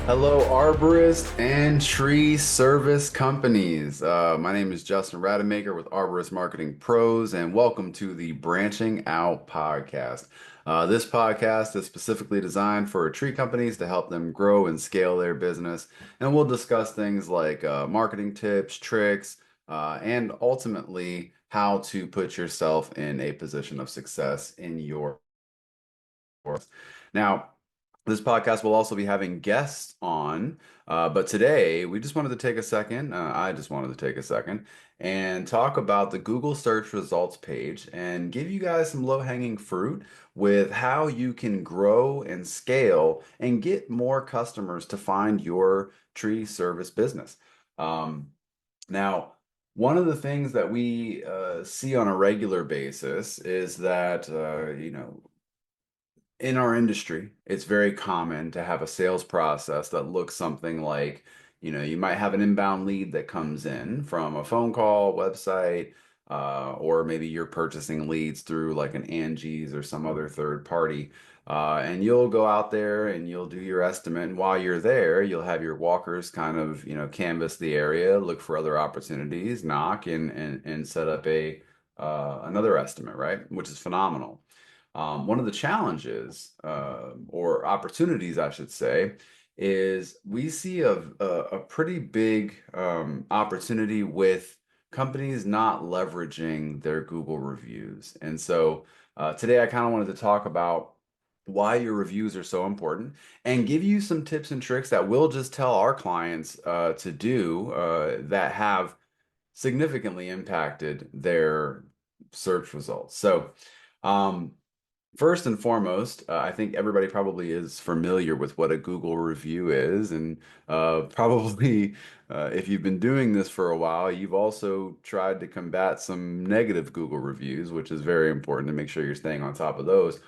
Hello, arborist and tree service companies. My name is Justin Rademacher with Arborist Marketing Pros, and welcome to the Branching Out podcast. This podcast is specifically designed for tree companies to help them grow and scale their business. And we'll discuss things like marketing tips, tricks, and ultimately how to put yourself in a position of success in your forth. Now, this podcast will also be having guests on, but today we just wanted to take a second. I just wanted to take a second and talk about the Google search results page and give you guys some low-hanging fruit with how you can grow and scale and get more customers to find your tree service business. Um, Now, one of the things that we see on a regular basis is that, in our industry, it's very common to have a sales process that looks something like, you might have an inbound lead that comes in from a phone call, website, or maybe you're purchasing leads through like an Angie's or some other third party. And you'll go out there and you'll do your estimate. And while you're there, you'll have your walkers kind of, canvass the area, look for other opportunities, knock and set up another estimate, right? Which is phenomenal. One of the challenges, or opportunities, I should say, is we see a pretty big opportunity with companies not leveraging their Google reviews. And so today I kind of wanted to talk about why your reviews are so important and give you some tips and tricks that we'll just tell our clients to do that have significantly impacted their search results. So, um, first and foremost, I think everybody probably is familiar with what a Google review is, and probably if you've been doing this for a while, you've also tried to combat some negative Google reviews, which is very important to make sure you're staying on top of those.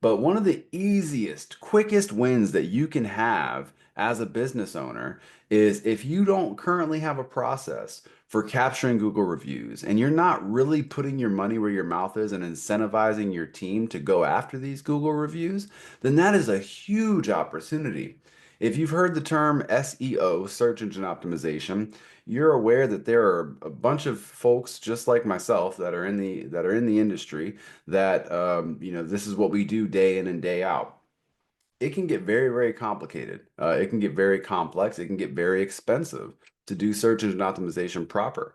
But one of the easiest, quickest wins that you can have as a business owner is if you don't currently have a process for capturing Google reviews and you're not really putting your money where your mouth is and incentivizing your team to go after these Google reviews, then that is a huge opportunity. If you've heard the term SEO, search engine optimization, you're aware that there are a bunch of folks just like myself that are in the industry that this is what we do day in and day out. It can get very, very complicated. It can get very complex. It can get very expensive to do search engine optimization proper.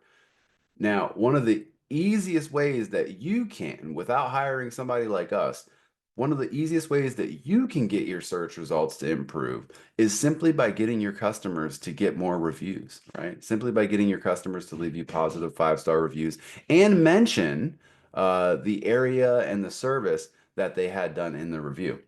Now, one of the easiest ways that you can, without hiring somebody like us, one of the easiest ways that you can get your search results to improve is simply by getting your customers to get more reviews, right? Simply by getting your customers to leave you positive 5-star reviews and mention the area and the service that they had done in the review.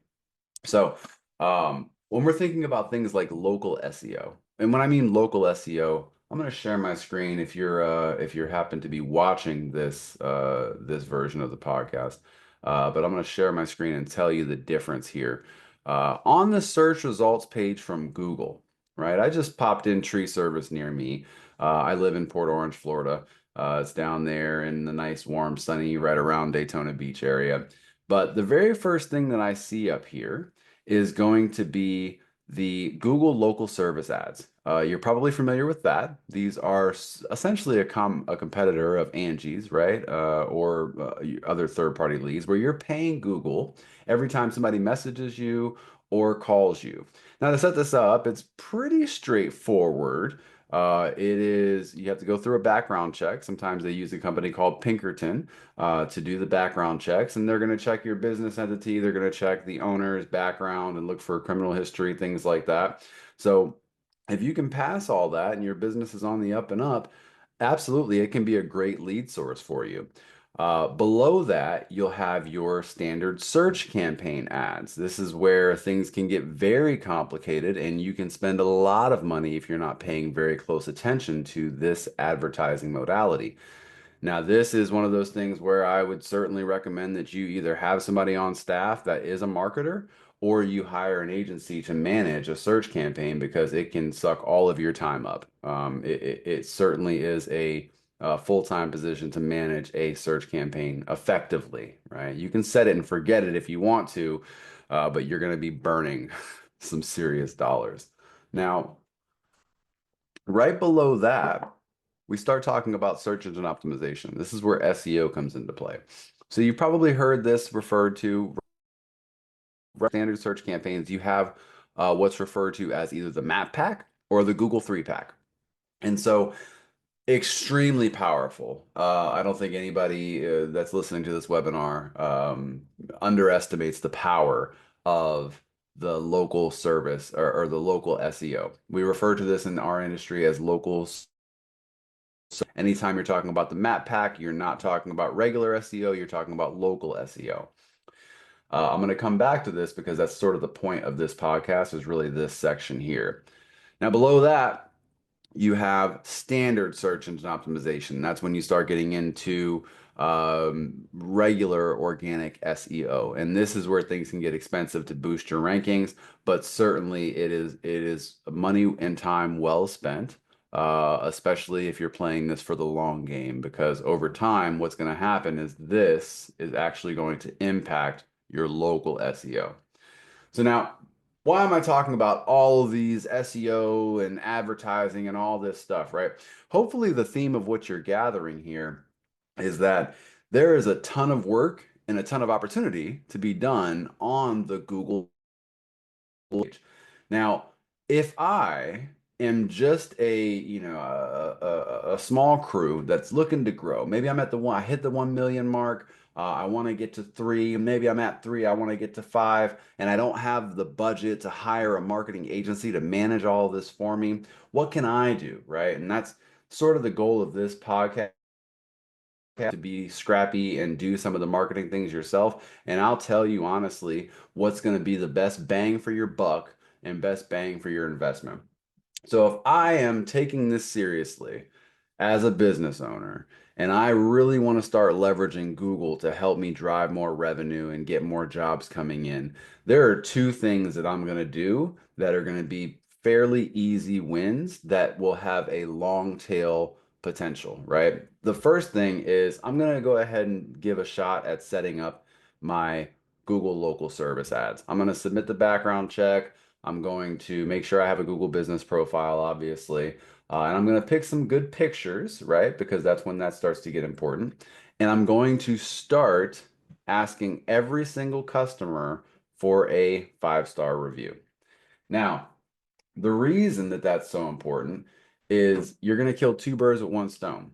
So, when we're thinking about things like local SEO, and when I mean local SEO, I'm going to share my screen if you're happen to be watching this version of the podcast. But I'm going to share my screen and tell you the difference here. On the search results page from Google, right? I just popped in tree service near me. I live in Port Orange, Florida. It's down there in the nice, warm, sunny, right around Daytona Beach area. But the very first thing that I see up here is going to be the Google local service ads. You're probably familiar with that. These are essentially a competitor of Angie's, right? Or other third-party leads where you're paying Google every time somebody messages you or calls you. Now, to set this up, it's pretty straightforward. You have to go through a background check. Sometimes they use a company called Pinkerton to do the background checks, and they're going to check your business entity. They're going to check the owner's background and look for criminal history, things like that. So if you can pass all that and your business is on the up and up, absolutely, it can be a great lead source for you. Below that, you'll have your standard search campaign ads. This is where things can get very complicated, and you can spend a lot of money if you're not paying very close attention to this advertising modality. Now, this is one of those things where I would certainly recommend that you either have somebody on staff that is a marketer or you hire an agency to manage a search campaign because it can suck all of your time up. It certainly is a full-time position to manage a search campaign effectively, right? You can set it and forget it if you want to, but you're going to be burning some serious dollars. Now, right below that, we start talking about search engine optimization. This is where SEO comes into play. So you've probably heard this referred to standard search campaigns. You have what's referred to as either the map pack or the Google 3 pack. And so extremely powerful. I don't think anybody that's listening to this webinar underestimates the power of the local service or the local SEO. We refer to this in our industry as local. So anytime you're talking about the map pack, you're not talking about regular SEO, you're talking about local SEO. I'm going to come back to this because that's sort of the point of this podcast is really this section here. Now, below that, you have standard search engine optimization. That's when you start getting into regular organic SEO, and this is where things can get expensive to boost your rankings. But certainly, it is money and time well spent, especially if you're playing this for the long game. Because over time, what's going to happen is this is actually going to impact your local SEO. So now, why am I talking about all of these SEO and advertising and all this stuff, right? Hopefully, the theme of what you're gathering here is that there is a ton of work and a ton of opportunity to be done on the Google page. Now, if I am just a small crew that's looking to grow, maybe I hit the 1 million mark. I want to get to three. Maybe I'm at three. I want to get to five, and I don't have the budget to hire a marketing agency to manage all of this for me. What can I do, right? And that's sort of the goal of this podcast to be scrappy and do some of the marketing things yourself. And I'll tell you honestly, what's going to be the best bang for your buck and best bang for your investment. So if I am taking this seriously as a business owner and I really want to start leveraging Google to help me drive more revenue and get more jobs coming in, there are two things that I'm going to do that are going to be fairly easy wins that will have a long tail potential, right? The first thing is I'm going to go ahead and give a shot at setting up my Google local service ads. I'm going to submit the background check. I'm going to make sure I have a Google business profile, obviously. And I'm going to pick some good pictures, right? Because that's when that starts to get important. And I'm going to start asking every single customer for a 5-star review. Now, the reason that that's so important is you're going to kill two birds with one stone.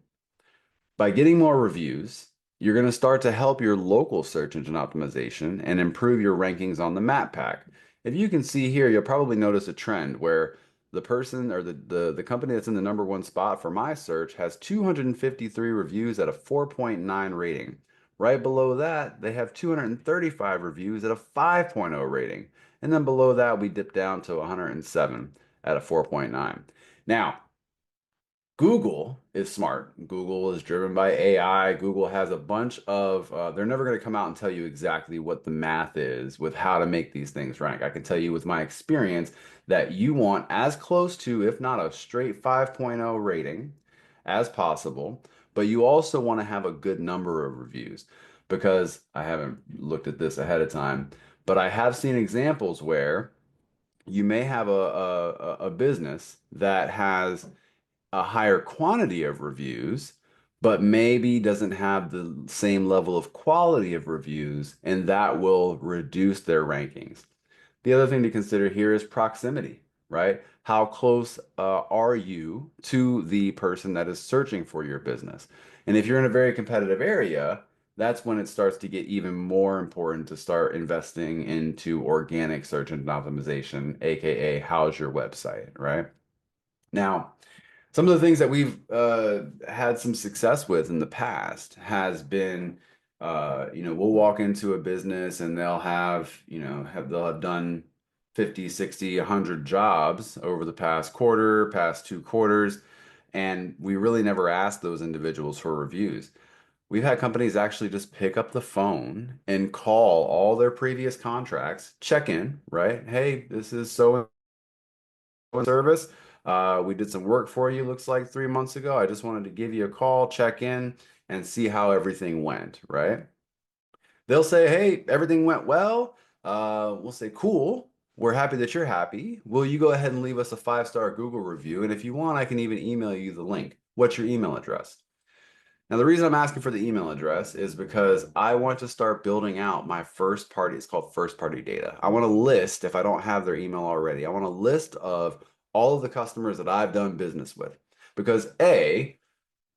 By getting more reviews, you're going to start to help your local search engine optimization and improve your rankings on the map pack. If you can see here, you'll probably notice a trend where the person or the company that's in the number one spot for my search has 253 reviews at a 4.9 rating. Right below that, they have 235 reviews at a 5.0 rating. And then below that, we dip down to 107 at a 4.9. Now, Google is smart. Google is driven by AI. Google has a bunch of, they're never going to come out and tell you exactly what the math is with how to make these things rank. I can tell you with my experience that you want as close to, if not a straight 5.0 rating as possible, but you also want to have a good number of reviews because I haven't looked at this ahead of time, but I have seen examples where you may have a business that has a higher quantity of reviews, but maybe doesn't have the same level of quality of reviews, and that will reduce their rankings. The other thing to consider here is proximity, right? How close are you to the person that is searching for your business? And if you're in a very competitive area, that's when it starts to get even more important to start investing into organic search engine optimization, aka how's your website, right? Now, some of the things that we've had some success with in the past has been, we'll walk into a business and they'll have done 50, 60, 100 jobs over the past quarter, past 2 quarters, and we really never asked those individuals for reviews. We've had companies actually just pick up the phone and call all their previous contracts, check in, right? Hey, this is so service. We did some work for you, looks like 3 months ago. I just wanted to give you a call, check in, and see how everything went, right? They'll say, hey, everything went well. We'll say, cool. We're happy that you're happy. Will you go ahead and leave us a 5-star Google review? And if you want, I can even email you the link. What's your email address? Now, the reason I'm asking for the email address is because I want to start building out my first party. It's called first party data. I want a list, if I don't have their email already, I want a list of all of the customers that I've done business with. Because A,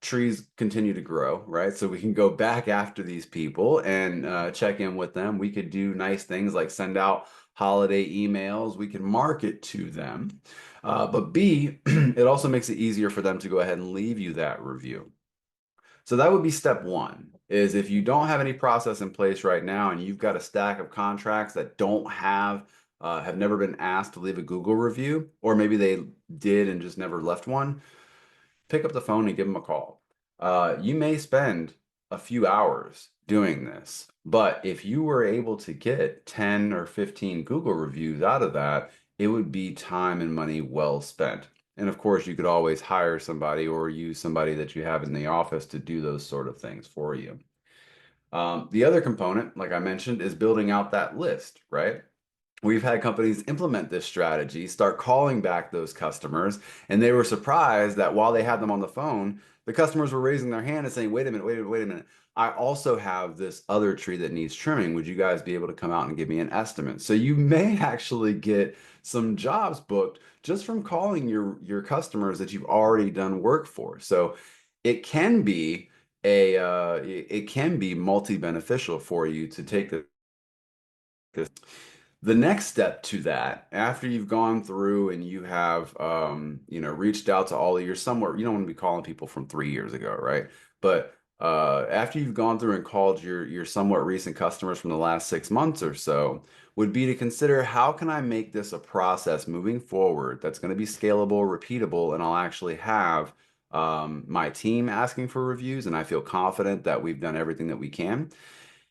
trees continue to grow, right? So we can go back after these people and check in with them. We could do nice things like send out holiday emails. We can market to them. But B, it also makes it easier for them to go ahead and leave you that review. So that would be step one, is if you don't have any process in place right now and you've got a stack of contracts that don't have never been asked to leave a Google review, or maybe they did and just never left one, pick up the phone and give them a call. You may spend a few hours doing this, but if you were able to get 10 or 15 Google reviews out of that, it would be time and money well spent. And of course, you could always hire somebody or use somebody that you have in the office to do those sort of things for you. The other component, like I mentioned, is building out that list, right? We've had companies implement this strategy, start calling back those customers, and they were surprised that while they had them on the phone, the customers were raising their hand and saying, wait a minute, wait a minute. I also have this other tree that needs trimming. Would you guys be able to come out and give me an estimate? So you may actually get some jobs booked just from calling your customers that you've already done work for. So it can be it can be multi-beneficial for you to take this. The next step to that, after you've gone through and you have, reached out to all of your somewhere, you don't want to be calling people from 3 years ago, right? But after you've gone through and called your somewhat recent customers from the last 6 months or so, would be to consider how can I make this a process moving forward that's going to be scalable, repeatable, and I'll actually have my team asking for reviews, and I feel confident that we've done everything that we can.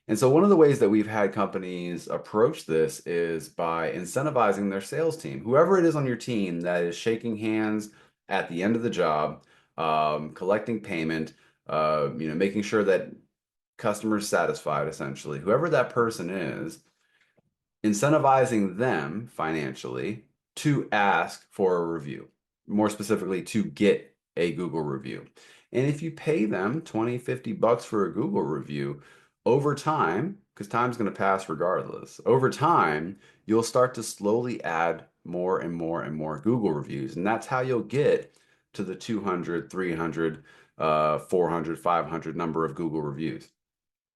And so one of the ways that we've had companies approach this is by incentivizing their sales team. Whoever it is on your team that is shaking hands at the end of the job, collecting payment, making sure that customers satisfied, essentially, whoever that person is, incentivizing them financially to ask for a review, more specifically to get a Google review. And if you pay them 20, $50 for a Google review, over time, because time's going to pass regardless, over time, you'll start to slowly add more and more and more Google reviews. And that's how you'll get to the 200, 300, 400, 500 number of Google reviews.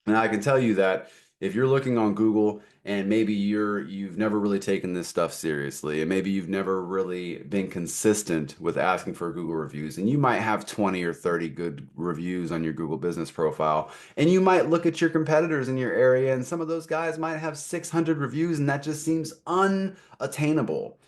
And I can tell you that if you're looking on Google and maybe you've never really taken this stuff seriously, and maybe you've never really been consistent with asking for Google reviews, and you might have 20 or 30 good reviews on your Google business profile, and you might look at your competitors in your area, and some of those guys might have 600 reviews, and that just seems unattainable.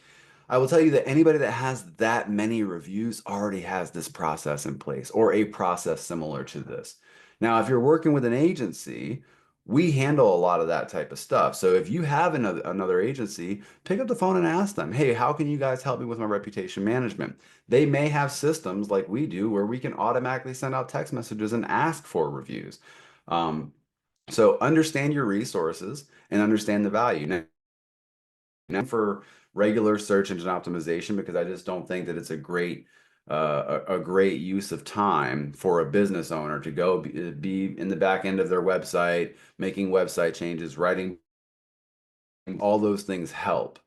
I will tell you that anybody that has that many reviews already has this process in place or a process similar to this. Now, if you're working with an agency, we handle a lot of that type of stuff. So if you have another agency, pick up the phone and ask them, hey, how can you guys help me with my reputation management? They may have systems like we do where we can automatically send out text messages and ask for reviews. Um, so understand your resources and understand the value. Now, for regular search engine optimization, because I just don't think that it's a great use of time for a business owner to go be in the back end of their website, making website changes, writing, all those things help,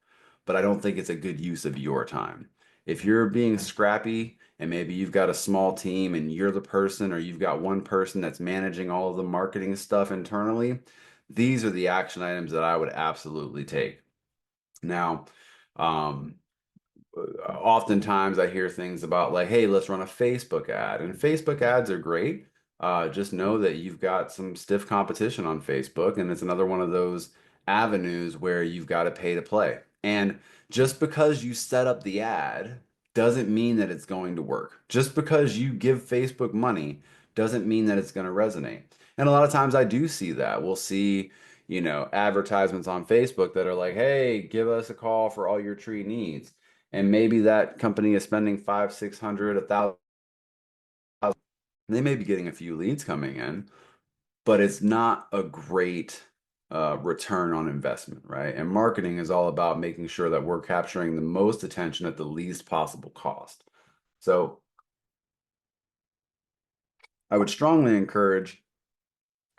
but I don't think it's a good use of your time. If you're being scrappy and maybe you've got a small team and you're the person, or you've got one person that's managing all of the marketing stuff internally, these are the action items that I would absolutely take. Now, um, oftentimes I hear things about like, hey, let's run a Facebook ad. And Facebook ads are great. Just know that you've got some stiff competition on Facebook, and it's another one of those avenues where you've got to pay to play. And just because you set up the ad doesn't mean that it's going to work. Just because you give Facebook money doesn't mean that it's going to resonate. And a lot of times I do see that. We'll see, advertisements on Facebook that are like, hey, give us a call for all your tree needs. And maybe that company is spending 500, 600, 1,000. They may be getting a few leads coming in, but it's not a great return on investment, right? And marketing is all about making sure that we're capturing the most attention at the least possible cost. So I would strongly encourage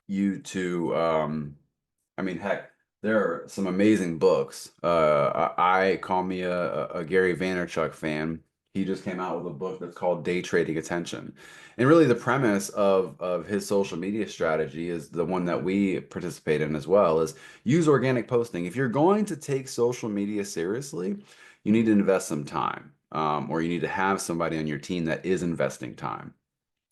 you to, I mean, heck, there are some amazing books. I call me a Gary Vaynerchuk fan. He just came out with a book that's called Day Trading Attention. And really the premise of his social media strategy is the one that we participate in as well, is use organic posting. If you're going to take social media seriously, you need to invest some time, or you need to have somebody on your team that is investing time.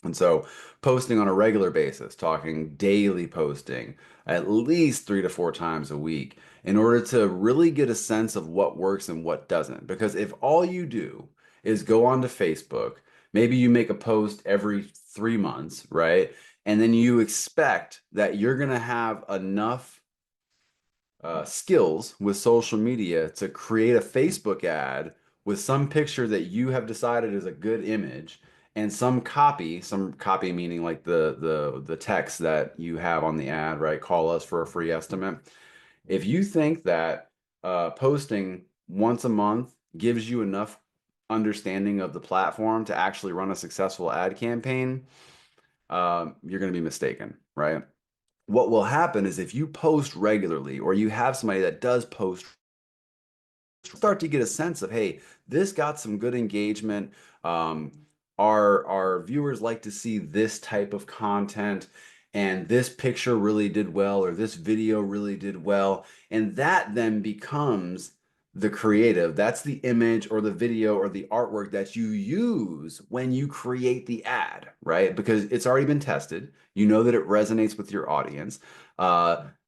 And so, posting on a regular basis, talking daily posting at least 3 to 4 times a week in order to really get a sense of what works and what doesn't. Because if all you do is go onto Facebook, maybe you make a post every 3 months, right? And then you expect that you're going to have enough skills with social media to create a Facebook ad with some picture that you have decided is a good image and some copy meaning like the text that you have on the ad, right? Call us for a free estimate. If you think that posting once a month gives you enough understanding of the platform to actually run a successful ad campaign, you're going to be mistaken, right? What will happen is if you post regularly or you have somebody that does post, start to get a sense of, hey, this got some good engagement. Um, our viewers like to see this type of content, and this picture really did well, or this video really did well. And that then becomes the creative. That's the image or the video or the artwork that you use when you create the ad, right? Because it's already been tested. You know that it resonates with your audience.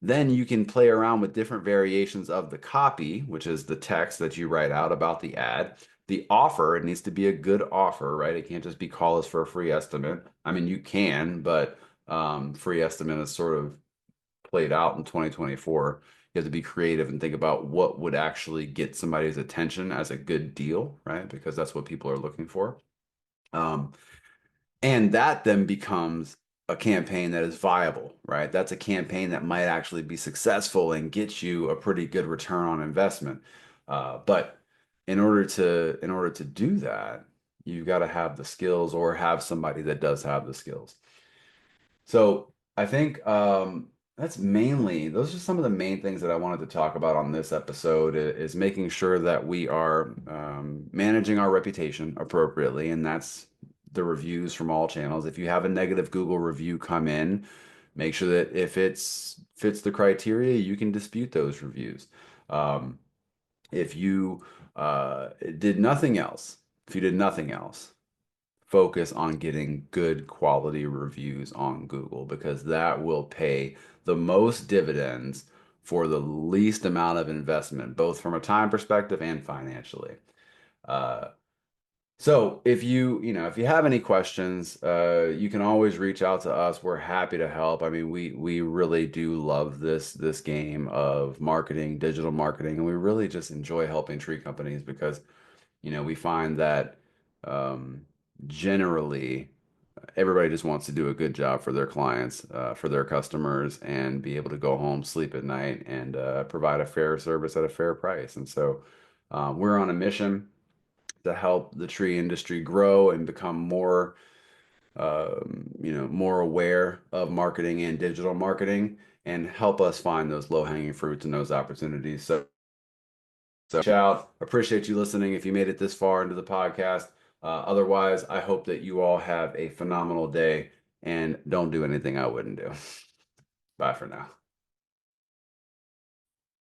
Then you can play around with different variations of the copy, which is the text that you write out about the ad. The offer, it needs to be a good offer, right? It can't just be call us for a free estimate. I mean, you can, but free estimate is sort of played out in 2024. You have to be creative and think about what would actually get somebody's attention as a good deal, right? Because that's what people are looking for. Um, and that then becomes a campaign that is viable, right? That's a campaign that might actually be successful and get you a pretty good return on investment. But in order to do that, you've got to have the skills or have somebody that does have the skills. So I think that's mainly, those are some of the main things that I wanted to talk about on this episode is making sure that we are managing our reputation appropriately. And that's the reviews from all channels. If you have a negative Google review come in, make sure that if it's fits the criteria, you can dispute those reviews. Um, if you did nothing else, if you did nothing else, focus on getting good quality reviews on Google because that will pay the most dividends for the least amount of investment, both from a time perspective and financially. Uh, so if you have any questions, you can always reach out to us. We're happy to help. I mean, we really do love this game of marketing, digital marketing, and we really just enjoy helping tree companies because we find that um, generally everybody just wants to do a good job for their clients, for their customers, and be able to go home, sleep at night, and provide a fair service at a fair price. And so we're on a mission to help the tree industry grow and become more aware of marketing and digital marketing and help us find those low-hanging fruits and those opportunities. So, shout, appreciate you listening if you made it this far into the podcast. Otherwise, I hope that you all have a phenomenal day and don't do anything I wouldn't do. Bye for now.